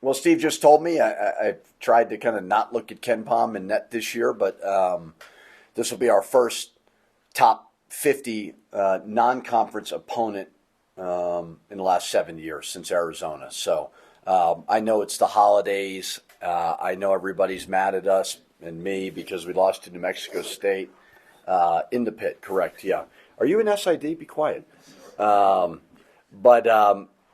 Well, Steve just told me I've tried to kind of not look at Ken Pom and net this year, but this will be our first top 50 non-conference opponent in the last 7 years since Arizona. So I know it's the holidays. I know everybody's mad at us and me because we lost to New Mexico State in the pit. Correct? Yeah. Are you an SID? Be quiet. But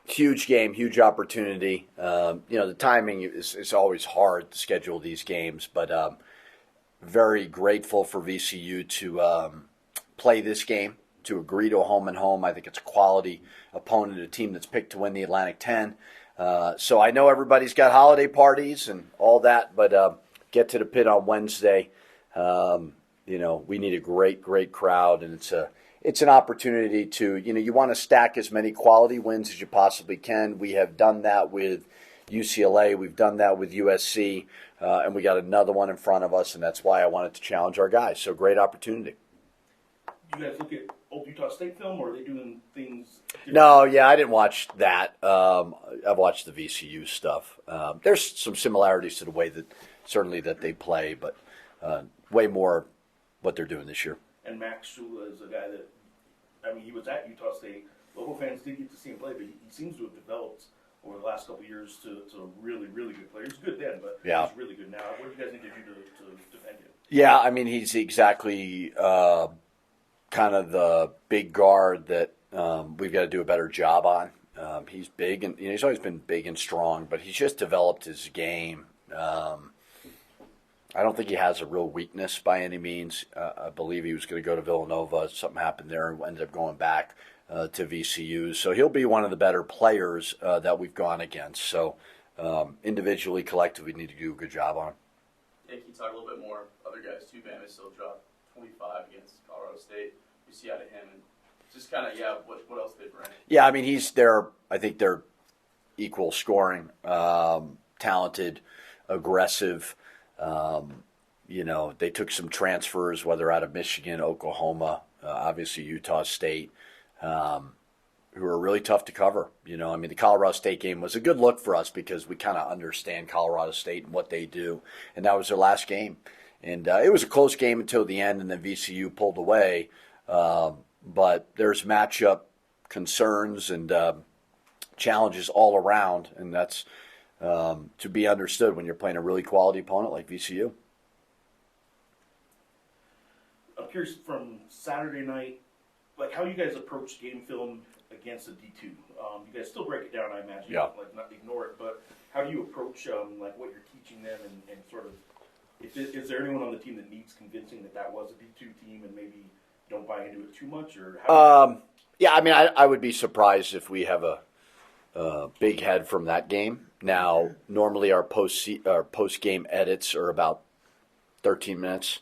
huge game, huge opportunity. The timing is always hard to schedule these games, but very grateful for VCU to play this game, to agree to a home and home. I think it's a quality opponent, a team that's picked to win the Atlantic 10. So I know everybody's got holiday parties and all that, but get to the pit on Wednesday. We need a great crowd, and it's an opportunity to, you want to stack as many quality wins as you possibly can. We have done that with UCLA. We've done that with USC, and we got another one in front of us, and that's why I wanted to challenge our guys. So great opportunity. You guys look at old Utah State film, or are they doing things different? No, yeah, I didn't watch that. I've watched the VCU stuff. There's some similarities to the way that they play, but way more what they're doing this year. And Max Shula is a guy that, he was at Utah State. Local fans did get to see him play, but he seems to have developed over the last couple of years to a really, really good player. He was good then, but he's really good now. What do you guys need to do to defend him? Yeah, he's exactly kind of the big guard that we've got to do a better job on. He's big, and he's always been big and strong, but he's just developed his game. I don't think he has a real weakness by any means. I believe he was going to go to Villanova. Something happened there and ended up going back to VCU. So he'll be one of the better players that we've gone against. So individually, collectively, we need to do a good job on him. Yeah, can you talk a little bit more? Other guys, too, Bama still dropped 25 against Colorado State. You see out of him, and just kind of, what else they bring? Yeah, he's there. I think they're equal scoring, talented, aggressive. They took some transfers, whether out of Michigan, Oklahoma, obviously Utah State, who are really tough to cover. The Colorado State game was a good look for us because we kind of understand Colorado State and what they do, and that was their last game. And it was a close game until the end, and then VCU pulled away. But there's matchup concerns and challenges all around, and that's to be understood when you're playing a really quality opponent like VCU. I'm curious from Saturday night, how you guys approach game film against a D2. You guys still break it down, I imagine. Yeah. Not ignore it, but how do you approach what you're teaching them and sort of, is there anyone on the team that needs convincing that was a D2 team and maybe don't buy into it too much? Or I would be surprised if we have a big head from that game. Now, normally our post-game edits are about 13 minutes.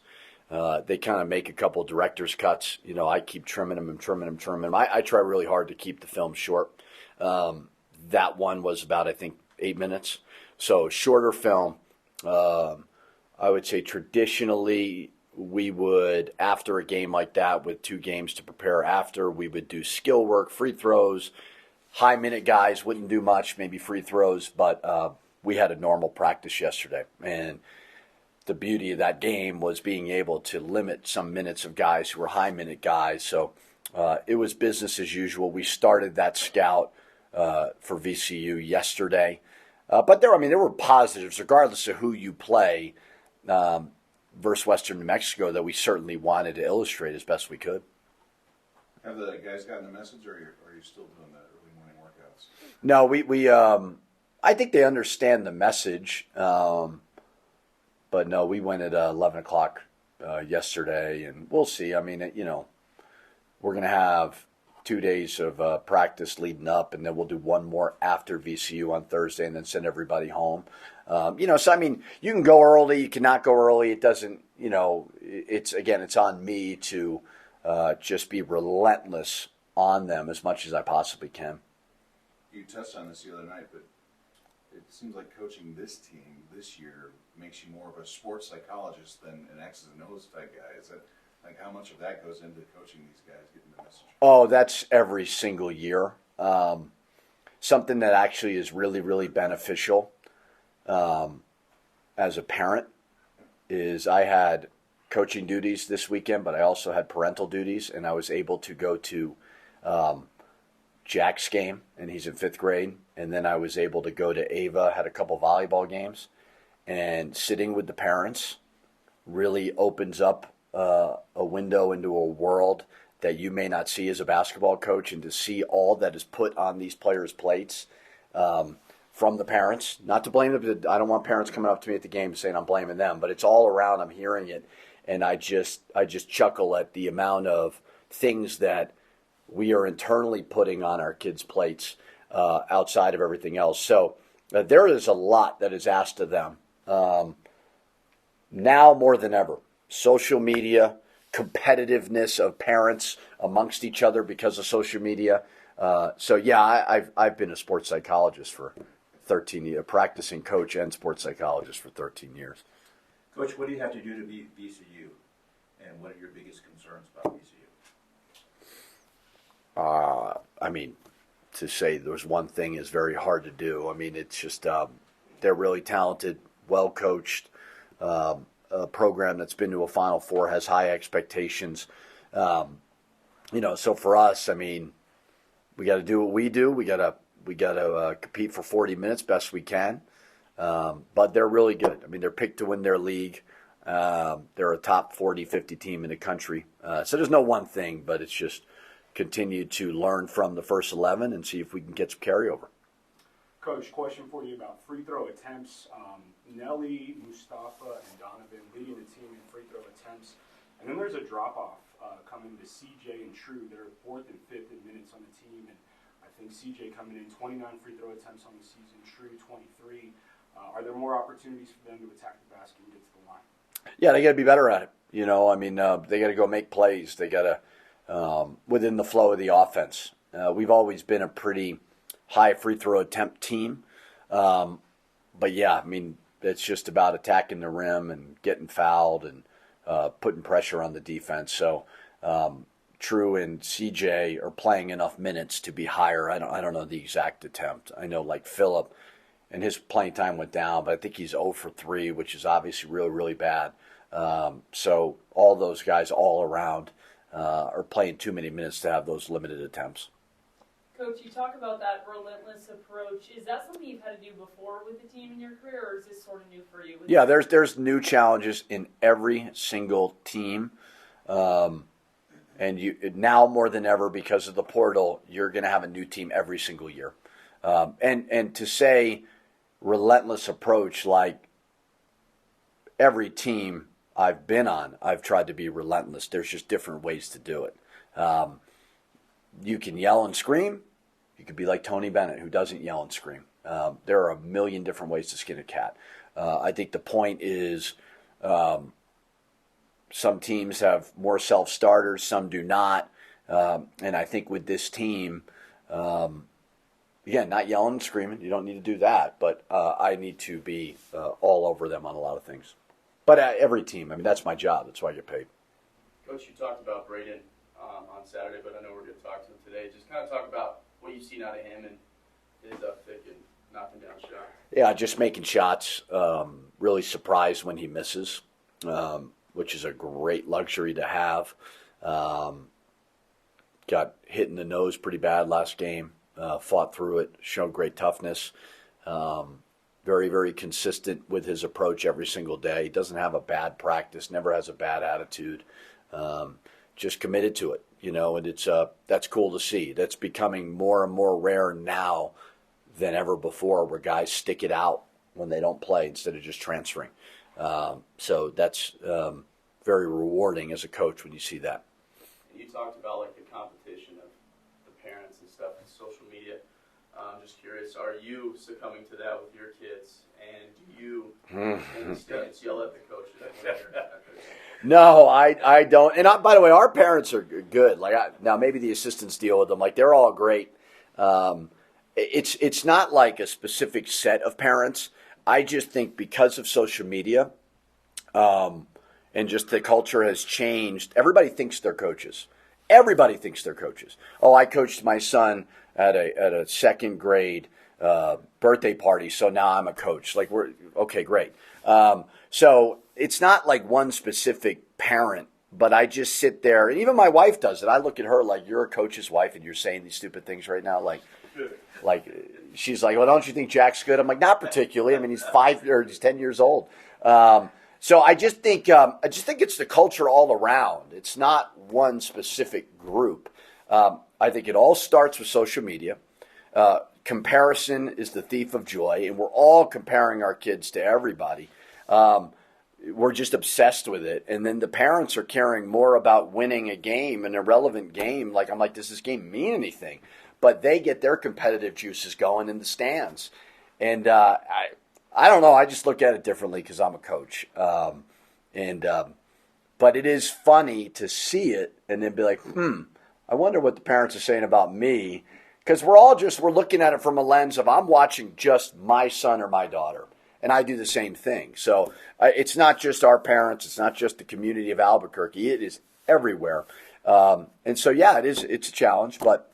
They kind of make a couple director's cuts. I keep trimming them. I try really hard to keep the film short. That one was about, I think, 8 minutes. So shorter film. I would say traditionally we would, after a game like that with 2 games to prepare after, we would do skill work, free throws. High-minute guys wouldn't do much, maybe free throws, but we had a normal practice yesterday. And the beauty of that game was being able to limit some minutes of guys who were high-minute guys. So it was business as usual. We started that scout for VCU yesterday. But there were positives, regardless of who you play versus Western New Mexico, that we certainly wanted to illustrate as best we could. Have the guys gotten the message, or are you still doing that early morning workouts? No, we I think they understand the message, but no, we went at 11 o'clock yesterday, and we'll see. We're going to have 2 days of practice leading up, and then we'll do one more after VCU on Thursday, and then send everybody home. You can go early, you cannot go early. It doesn't, it's on me to just be relentless on them as much as I possibly can. You touched on this the other night, but it seems like coaching this team this year makes you more of a sports psychologist than an X's and O's type guy. Is that how much of that goes into coaching these guys, getting the message? Oh, that's every single year. Something that actually is really, really beneficial as a parent is I had coaching duties this weekend, but I also had parental duties, and I was able to go to Jack's game, and he's in 5th grade, and then I was able to go to Ava, had a couple volleyball games, and sitting with the parents really opens up a window into a world that you may not see as a basketball coach, and to see all that is put on these players' plates from the parents. Not to blame them. I don't want parents coming up to me at the game saying I'm blaming them, but it's all around. I'm hearing it, and I just chuckle at the amount of things that we are internally putting on our kids' plates outside of everything else. So there is a lot that is asked of them now more than ever. Social media, competitiveness of parents amongst each other because of social media. So yeah, I've been a sports psychologist for 13 years, practicing coach and sports psychologist for 13 years. Coach, what do you have to do to beat VCU, and what are your biggest concerns about VCU? I mean, to say there's one thing is very hard to do. I mean, it's just they're really talented, well coached. A program that's been to a Final Four, has high expectations. So for us, I mean, we got to do what we do. We got to compete for 40 minutes best we can. But they're really good. I mean, they're picked to win their league. They're a top 40, 50 team in the country. So there's no one thing, but it's just continue to learn from the first 11 and see if we can get some carryover. Coach, question for you about free throw attempts. Nelly, Mustafa, and Donovan leading the team in free throw attempts. And then there's a drop-off coming to CJ and True. They're 4th and 5th in minutes on the team. And I think CJ coming in 29 free throw attempts on the season, True 23. Are there more opportunities for them to attack the basket and get to the line? Yeah, they got to be better at it. I mean, they got to go make plays. They got to, within the flow of the offense. We've always been a pretty high free throw attempt team. But yeah, I mean, it's just about attacking the rim and getting fouled and putting pressure on the defense. So True and CJ are playing enough minutes to be higher. I don't know the exact attempt. I know like Phillip and his playing time went down, but I think he's 0 for 3, which is obviously really, really bad. So all those guys all around are playing too many minutes to have those limited attempts. Coach, you talk about that relentless approach. Is that something you've had to do before with the team in your career, or is this sort of new for you? Yeah, there's new challenges in every single team. And you now more than ever, because of the portal, you're going to have a new team every single year. And to say relentless approach, like every team I've been on, I've tried to be relentless. There's just different ways to do it. You can yell and scream. You could be like Tony Bennett, who doesn't yell and scream. There are a million different ways to skin a cat. I think the point is some teams have more self-starters, some do not. And I think with this team, again, not yelling and screaming. You don't need to do that. But I need to be all over them on a lot of things. But every team, I mean, that's my job. That's why I get paid. Coach, you talked about Braden on Saturday, but I know we're going to talk to him today. Just kind of talk about what you've seen out of him and his uptick and knocking down shots. Yeah, just making shots. Really surprised when he misses, which is a great luxury to have. Got hit in the nose pretty bad last game. Fought through it, showed great toughness. Very, very consistent with his approach every single day. He doesn't have a bad practice, never has a bad attitude. Just committed to it, and that's cool to see. That's becoming more and more rare now than ever before, where guys stick it out when they don't play instead of just transferring. So that's very rewarding as a coach when you see that. You talked about like the competition of the parents and stuff and social media. I'm just curious, are you succumbing to that with your kids? And do you in the stands yell at the coaches when you're at their game? No, I don't. And by the way, our parents are good. Now maybe the assistants deal with them. Like, they're all great. It's not like a specific set of parents. I just think because of social media, and just the culture has changed, everybody thinks they're coaches. Everybody thinks they're coaches. Oh, I coached my son at a second grade birthday party, so now I'm a coach. Like, we're okay, great. So it's not like one specific parent, but I just sit there, and even my wife does it. I look at her like, you're a coach's wife, and you're saying these stupid things right now. Like she's like, well, don't you think Jack's good? I'm like, not particularly. I mean, he's 10 years old. So I just think it's the culture all around. It's not one specific group. I think it all starts with social media. Comparison is the thief of joy, and we're all comparing our kids to everybody. We're just obsessed with it, and then the parents are caring more about winning a game, an irrelevant game. Like, I'm like, does this game mean anything? But they get their competitive juices going in the stands, and I don't know. I just look at it differently because I'm a coach, but it is funny to see it and then be like, I wonder what the parents are saying about me. Because we're looking at it from a lens of, I'm watching just my son or my daughter, and I do the same thing. So it's not just our parents, it's not just the community of Albuquerque, it is everywhere. And so, yeah, it's a challenge, but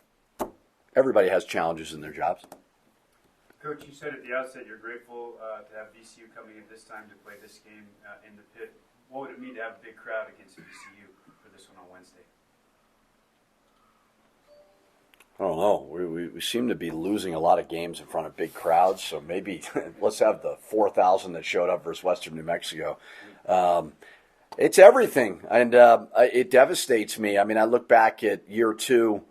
everybody has challenges in their jobs. Coach, you said at the outset you're grateful to have VCU coming in this time to play this game in the pit. What would it mean to have a big crowd against VCU for this one on Wednesday? I don't know. We seem to be losing a lot of games in front of big crowds, so maybe let's have the 4,000 that showed up versus Western New Mexico. It's everything, and it devastates me. I mean, I look back at year 2.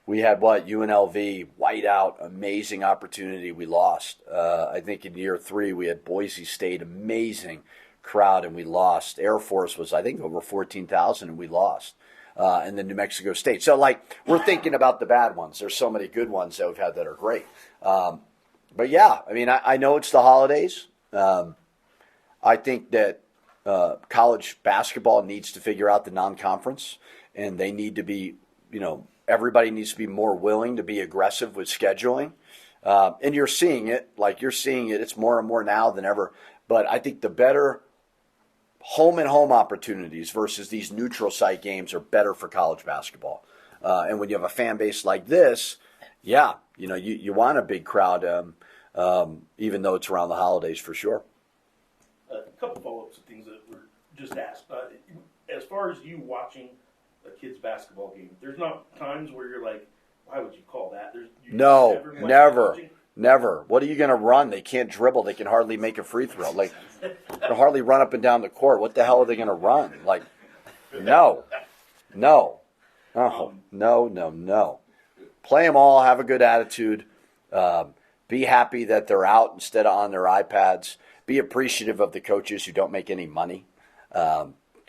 We had UNLV, whiteout, amazing opportunity. We lost. I think in year 3 we had Boise State, amazing crowd, and we lost. Air Force was, I think, over 14,000, and we lost. And then New Mexico State. So, we're thinking about the bad ones. There's so many good ones that we've had that are great. But, yeah, I mean, I know it's the holidays. I think that college basketball needs to figure out the non-conference, and they need to be, everybody needs to be more willing to be aggressive with scheduling. And you're seeing it. It's more and more now than ever. But I think the better home-and-home opportunities versus these neutral site games are better for college basketball. And when you have a fan base like this, yeah, you want a big crowd, even though it's around the holidays for sure. A couple follow-ups to things that were just asked. As far as you watching a kid's basketball game, there's not times where you're like, why would you call that? No, never. What are you going to run? They can't dribble. They can hardly make a free throw. They can hardly run up and down the court. What the hell are they going to run? No. Oh, no. Play them all. Have a good attitude. Be happy that they're out instead of on their iPads. Be appreciative of the coaches who don't make any money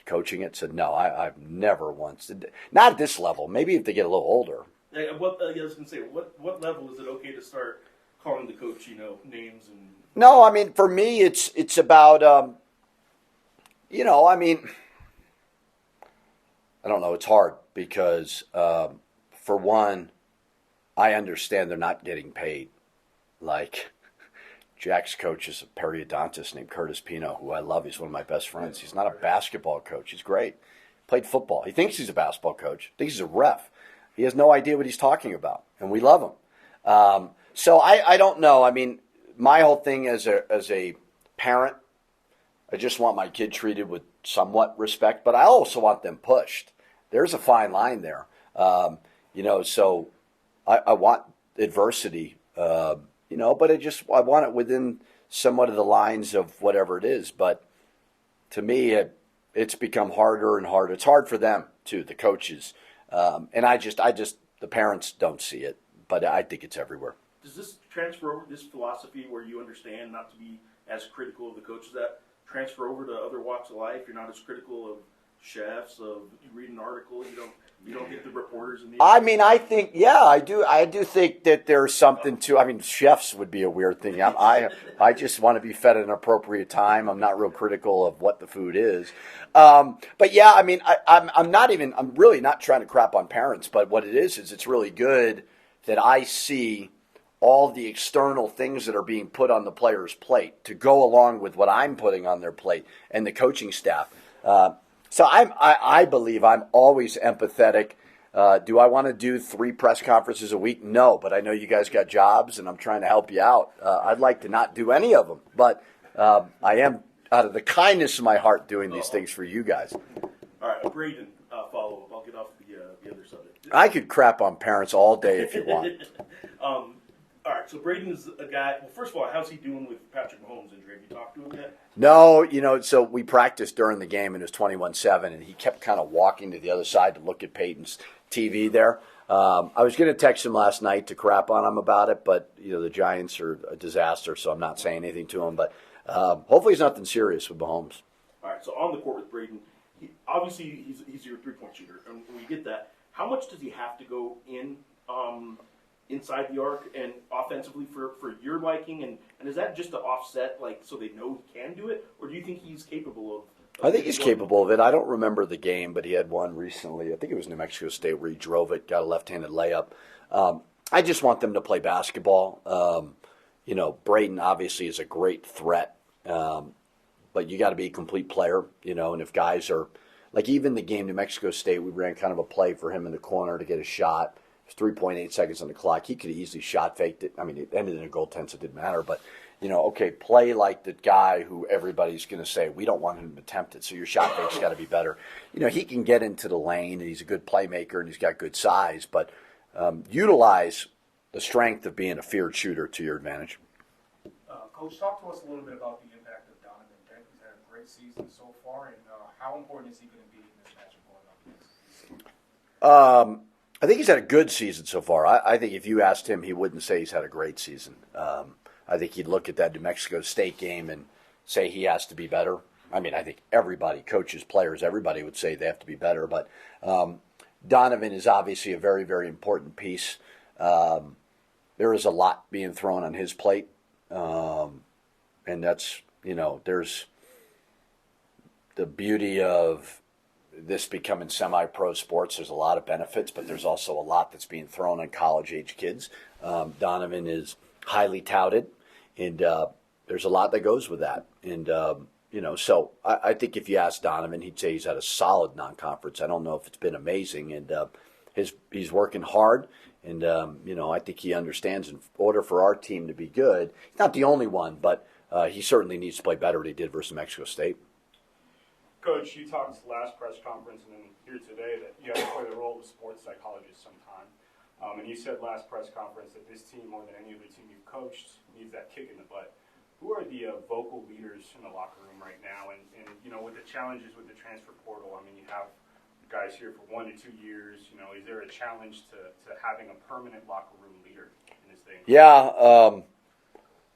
coaching it. So, no, I've never once. Not at this level. Maybe if they get a little older. I was going to say, what level is it okay to start calling the coach, names and? No, I mean, for me, it's about, I mean, I don't know. It's hard because, for one, I understand they're not getting paid. Jack's coach is a periodontist named Richard Pitino, who I love. He's one of my best friends. He's not a basketball coach. He's great. Played football. He thinks he's a basketball coach. Thinks he's a ref. He has no idea what he's talking about, and we love him. So I don't know. I mean, my whole thing as a parent, I just want my kid treated with somewhat respect, but I also want them pushed. There's a fine line there. So I want adversity, but I want it within somewhat of the lines of whatever it is. But to me, it's become harder and harder. It's hard for them too, the coaches. And the parents don't see it, but I think it's everywhere. Does this transfer over, this philosophy where you understand not to be as critical of the coaches, that transfer over to other walks of life? You're not as critical of chefs, of you read an article, you don't get the reporters in the. I mean, I think, yeah, I do think that there's something to. I mean, chefs would be a weird thing. I just want to be fed at an appropriate time. I'm not real critical of what the food is. But yeah, I mean, I'm really not trying to crap on parents, but what it is it's really good that I see all the external things that are being put on the player's plate to go along with what I'm putting on their plate and the coaching staff. So I believe I'm always empathetic. Do I want to do 3 press conferences a week? No, but I know you guys got jobs, and I'm trying to help you out. I'd like to not do any of them, but I am, out of the kindness of my heart, doing these things for you guys. All right, a Braden follow-up. I'll get off the other subject. I could crap on parents all day if you want. All right, so Braden is a guy. Well, first of all, how's he doing with Patrick Mahomes' injury? Have you talked to him yet? No, so we practiced during the game, and it was 21-7, and he kept kind of walking to the other side to look at Peyton's TV there. I was going to text him last night to crap on him about it, but the Giants are a disaster, so I'm not saying anything to him. But hopefully it's nothing serious with Mahomes. All right, so on the court with Braden, obviously he's your three-point shooter, and we get that. How much does he have to go inside the arc and offensively for your liking, and is that just to offset, so they know he can do it, or do you think he's capable of I think he's capable of it. I don't remember the game, but he had one recently. I think it was New Mexico State where he drove it, got a left-handed layup. I just want them to play basketball. Braden obviously is a great threat, but you got to be a complete player, and if guys are, even the game New Mexico State, we ran kind of a play for him in the corner to get a shot. It was 3.8 seconds on the clock. He could have easily shot faked it. I mean, it ended in a goaltend, so it didn't matter, but play like the guy who everybody's going to say, we don't want him to attempt it, so your shot fake's got to be better. He can get into the lane, and he's a good playmaker, and he's got good size, but utilize the strength of being a feared shooter to your advantage. Coach, talk to us a little bit about the impact of Donovan Beck. He's had a great season so far, and how important is he going to be in this matchup going up against? I think he's had a good season so far. I think if you asked him, he wouldn't say he's had a great season. I think he'd look at that New Mexico State game and say he has to be better. I mean, I think everybody, coaches, players, everybody would say they have to be better. But Donovan is obviously a very, very important piece. There is a lot being thrown on his plate. And that's, there's the beauty of this becoming semi-pro sports. There's a lot of benefits, but there's also a lot that's being thrown on college-age kids. Donovan is highly touted, and there's a lot that goes with that. And, so I think if you ask Donovan, he'd say he's had a solid non-conference. I don't know if it's been amazing, and he's working hard, and, I think he understands in order for our team to be good, he's not the only one, but he certainly needs to play better than he did versus Mexico State. Coach, you talked last press conference and then here today that you have to play the role of a sports psychologist sometime. And you said last press conference that this team, more than any other team you've coached, needs that kick in the butt. Who are the vocal leaders in the locker room right now? And with the challenges with the transfer portal, I mean, you have guys here for 1 to 2 years. Is there a challenge to having a permanent locker room leader in this thing? Yeah,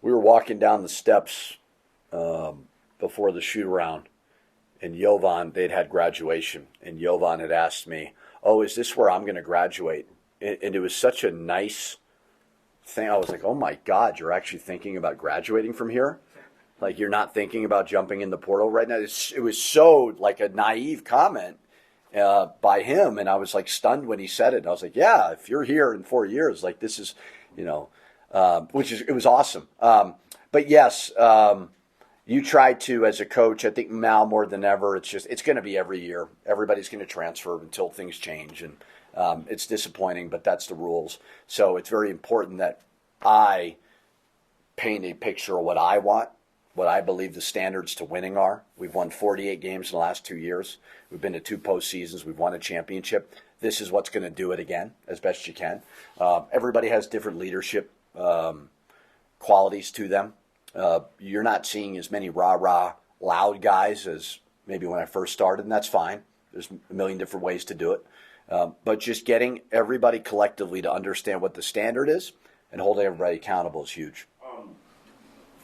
we were walking down the steps before the shoot-around, and Jovan, they'd had graduation, and Jovan had asked me, is this where I'm going to graduate? And it was such a nice thing. I was like, oh, my God, you're actually thinking about graduating from here? Like, you're not thinking about jumping in the portal right now? It was so, like, a naive comment by him, and I was, like, stunned when he said it. And I was like, yeah, if you're here in 4 years, like, this is, it was awesome. But, yes, you try to, as a coach, I think now more than ever, it's going to be every year. Everybody's going to transfer until things change, and it's disappointing, but that's the rules. So it's very important that I paint a picture of what I want, what I believe the standards to winning are. We've won 48 games in the last 2 years. We've been to 2 postseasons. We've won a championship. This is what's going to do it again, as best you can. Everybody has different leadership qualities to them. You're not seeing as many rah-rah loud guys as maybe when I first started, and that's fine. There's a million different ways to do it. But just getting everybody collectively to understand what the standard is and holding everybody accountable is huge.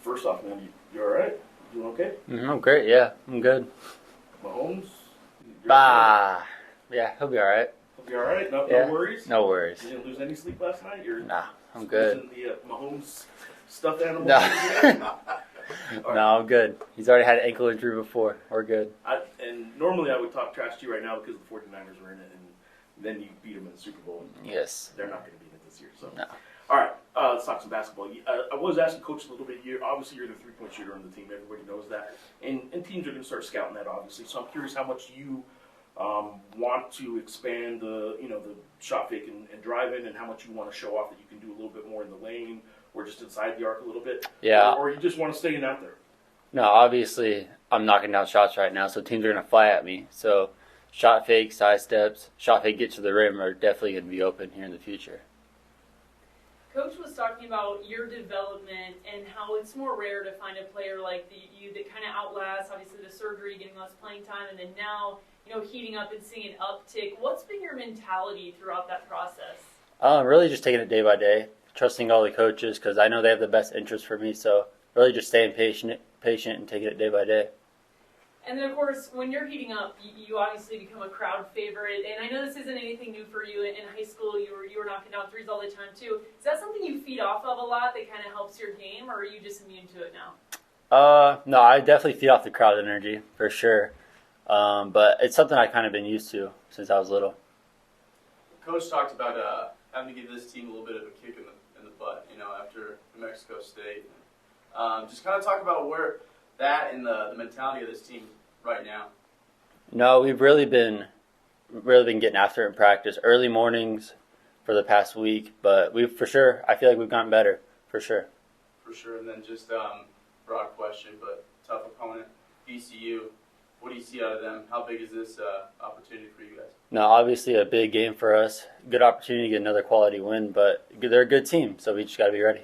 First off, man, you all right? You doing okay? I'm great, yeah. I'm good. Mahomes? Yeah, he'll be all right. He'll be all right? No worries? No worries. You didn't lose any sleep last night? Nah, I'm good. Using the Mahomes stuffed animal? No. Right. No, I'm good. He's already had an ankle injury before. We're good. And normally I would talk trash to you right now because the 49ers were in it, and then you beat them in the Super Bowl. Yes. They're not going to beat it this year. So. No. All right, let's talk some basketball. I was asking Coach a little bit. Obviously, you're the three-point shooter on the team. Everybody knows that. And teams are going to start scouting that, obviously. So I'm curious how much you want to expand the shot fake and drive in, and how much you want to show off that you can do a little bit more in the lane or just inside the arc a little bit? Yeah. Or you just want to stay in out there? No, obviously I'm knocking down shots right now, so teams are going to fly at me. So shot fake, side steps, shot fake get to the rim are definitely going to be open here in the future. Coach was talking about your development and how it's more rare to find a player like you that kind of outlasts, obviously, the surgery, getting less playing time, and then now, heating up and seeing an uptick. What's been your mentality throughout that process? Really just taking it day by day, trusting all the coaches because I know they have the best interest for me. So really just staying patient and taking it day by day. And then, of course, when you're heating up, you obviously become a crowd favorite. And I know this isn't anything new for you. In high school, you were knocking down threes all the time, too. Is that something you feed off of a lot that kind of helps your game, or are you just immune to it now? No, I definitely feed off the crowd energy, for sure. But it's something I've kind of been used to since I was little. Coach talked about having to give this team a little bit of a kick in the butt, after New Mexico State. Just kind of talk about where that and the mentality of this team right now. No, we've really been getting after it in practice. Early mornings for the past week, but I feel like we've gotten better, for sure. For sure, and then just broad question, but tough opponent, VCU. What do you see out of them? How big is this opportunity for you guys? No, obviously a big game for us. Good opportunity to get another quality win, but they're a good team, so we just got to be ready.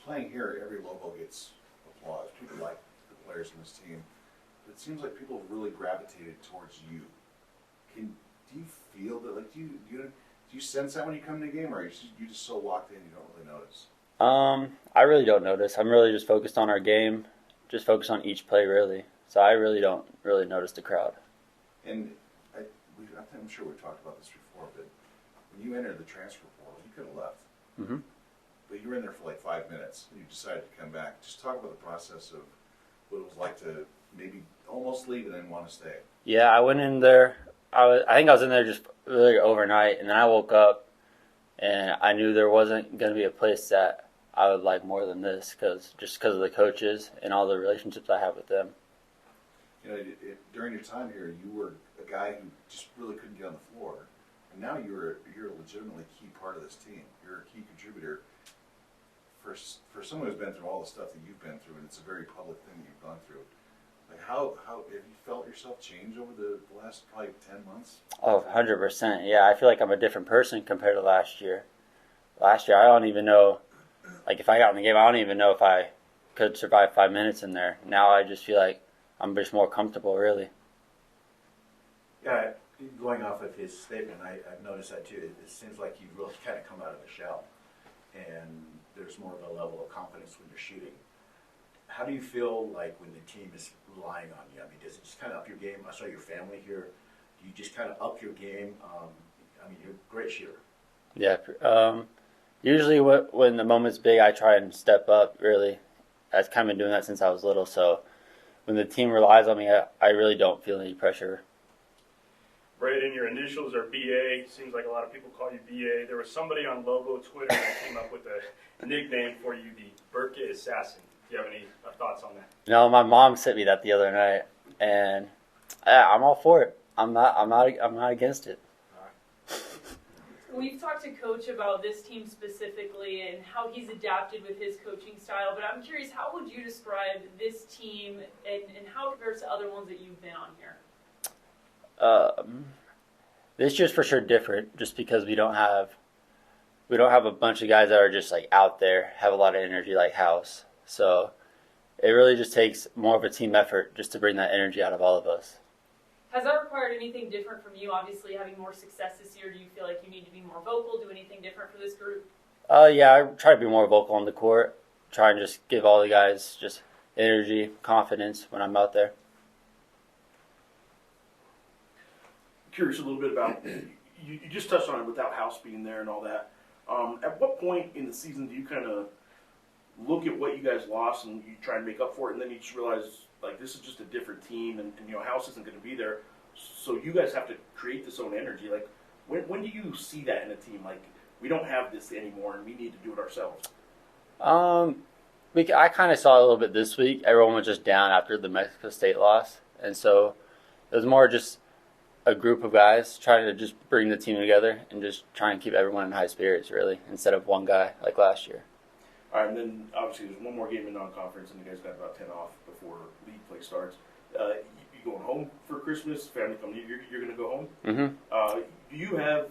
Playing here, every Lobo gets applause. People like the players in this team. But it seems like people really gravitated towards you. Do you feel that? Like, do you sense that when you come to a game, or are you just so locked in you don't really notice? I really don't notice. I'm really just focused on our game, just focused on each play, really. So I really don't notice the crowd. And I'm sure we've talked about this before, but when you entered the transfer portal, you could have left. Mm-hmm. But you were in there for like 5 minutes, and you decided to come back. Just talk about the process of what it was like to maybe almost leave and then want to stay. Yeah, I went in there. I think I was in there just really overnight, and then I woke up, and I knew there wasn't going to be a place that I would like more than this, because of the coaches and all the relationships I have with them. During your time here, you were a guy who just really couldn't get on the floor, and now you're a legitimately key part of this team. You're a key contributor. For someone who's been through all the stuff that you've been through, and it's a very public thing that you've gone through, like how have you felt yourself change over the last probably 10 months? Oh, 100%. Yeah, I feel like I'm a different person compared to last year. Last year, I don't even know, like if I got in the game, I don't even know if I could survive 5 minutes in there. Now I just feel like I'm just more comfortable, really. Yeah, going off of his statement, I've noticed that too. It seems like you've really kind of come out of the shell, and there's more of a level of confidence when you're shooting. How do you feel like when the team is relying on you? I mean, does it just kind of up your game? I saw your family here. Do you just kind of up your game? You're a great shooter. Yeah. Usually when the moment's big, I try and step up, really. I've kind of been doing that since I was little, so when the team relies on me, I really don't feel any pressure. Braden, your initials are BA. Seems like a lot of people call you BA. There was somebody on Lobo Twitter that came up with a nickname for you, the Burka Assassin. Do you have any thoughts on that? No, my mom sent me that the other night, and I'm all for it. I'm not against it. We've talked to Coach about this team specifically and how he's adapted with his coaching style, but I'm curious, how would you describe this team and how it compares to other ones that you've been on here? This year's for sure different, just because we don't have a bunch of guys that are just like out there, have a lot of energy like House. So it really just takes more of a team effort just to bring that energy out of all of us. Has that required anything different from you? Obviously, having more success this year, do you feel like you need to be more vocal, do anything different for this group? Yeah, I try to be more vocal on the court, try and just give all the guys just energy, confidence when I'm out there. Curious a little bit about, you just touched on it without House being there and all that. At what point in the season do you kind of look at what you guys lost and you try and make up for it, and then you just realize, like, this is just a different team, and House isn't going to be there, so you guys have to create this own energy. Like, when do you see that in a team? Like, we don't have this anymore, and we need to do it ourselves. I kind of saw it a little bit this week. Everyone was just down after the Mexico State loss, and so it was more just a group of guys trying to just bring the team together and just try and keep everyone in high spirits, really, instead of one guy like last year. All right, and then obviously there's one more game in non-conference, and you guys got about 10 off before league play starts. You going home for Christmas? Family coming? You're going to go home? Mm-hmm. Do you have,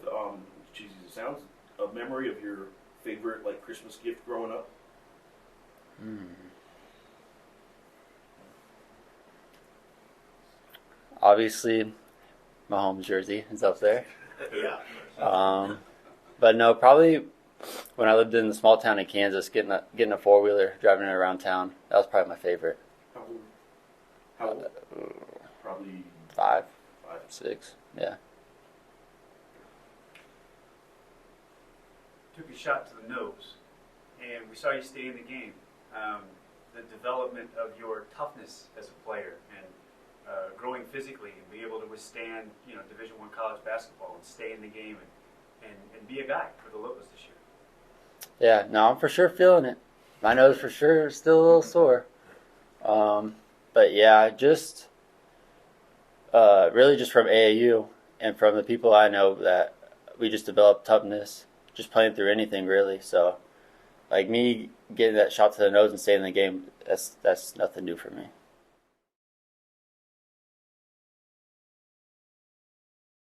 cheesy as it sounds, a memory of your favorite like Christmas gift growing up? Obviously, Mahomes jersey is up there. Yeah. But no, probably when I lived in the small town in Kansas, getting a 4-wheeler, driving it around town. That was probably my favorite. How old? Probably 5, 5. 6, yeah. Took a shot to the nose, and we saw you stay in the game. The development of your toughness as a player and growing physically and be able to withstand, Division I college basketball and stay in the game and be a guy for the Lobos this year. Yeah, no, I'm for sure feeling it. My nose for sure is still a little sore. But yeah, just really just from AAU and from the people I know that we just developed toughness, just playing through anything really. So, like me getting that shot to the nose and staying in the game, that's nothing new for me.